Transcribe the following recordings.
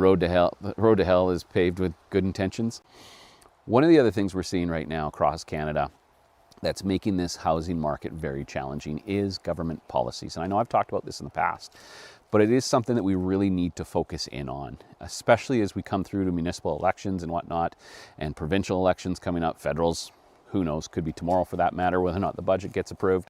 The road to hell is paved with good intentions. One of the other things we're seeing right now across Canada that's making this housing market very challenging is government policies. And I know I've talked about this in the past, but it is something that we really need to focus in on, especially as we come through to municipal elections and whatnot, and provincial elections coming up. Federals, who knows, could be tomorrow for that matter, whether or not the budget gets approved.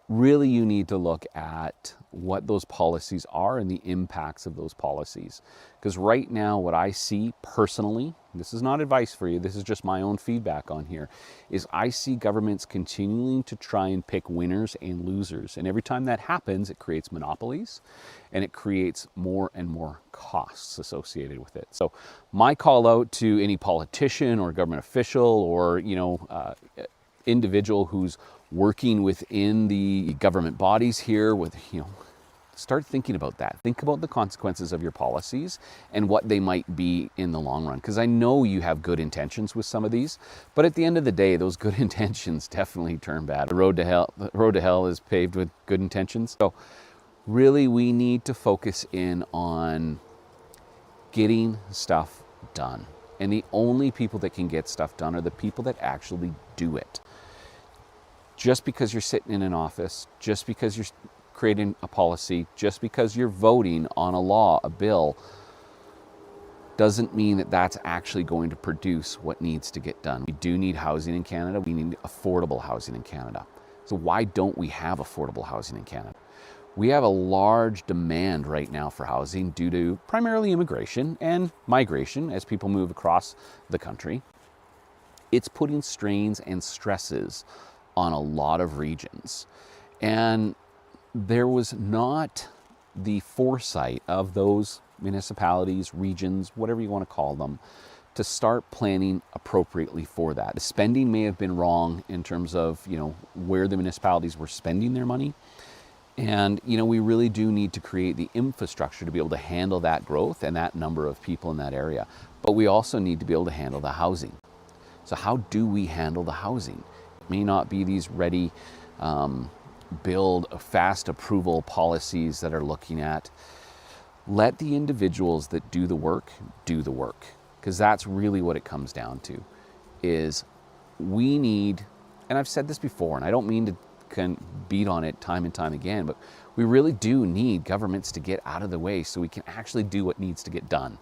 Really, you need to look at what those policies are and the impacts of those policies. Because right now, what I see personally, this is not advice for you, this is just my own feedback on here, is I see governments continuing to try and pick winners and losers. And every time that happens, it creates monopolies and it creates more and more costs associated with it. So my call out to any politician or government official or, individual who's working within the government bodies here with, start thinking about that. Think about the consequences of your policies and what they might be in the long run. Because I know you have good intentions with some of these, but at the end of the day, those good intentions definitely turn bad. The road to hell is paved with good intentions. So really, we need to focus in on getting stuff done. And the only people that can get stuff done are the people that actually do it. Just because you're sitting in an office, just because you're creating a policy, just because you're voting on a law, a bill, doesn't mean that that's actually going to produce what needs to get done. We do need housing in Canada. We need affordable housing in Canada. So why don't we have affordable housing in Canada? We have a large demand right now for housing due to primarily immigration and migration as people move across the country. It's putting strains and stresses on a lot of regions. And there was not the foresight of those municipalities, regions, whatever you want to call them, to start planning appropriately for that. The spending may have been wrong in terms of, where the municipalities were spending their money. And, we really do need to create the infrastructure to be able to handle that growth and that number of people in that area. But we also need to be able to handle the housing. So how do we handle the housing? May not be these ready, build fast approval policies that are looking at. Let the individuals that do the work, because that's really what it comes down to, is we need, and I've said this before, and I don't mean to beat on it time and time again, but we really do need governments to get out of the way so we can actually do what needs to get done.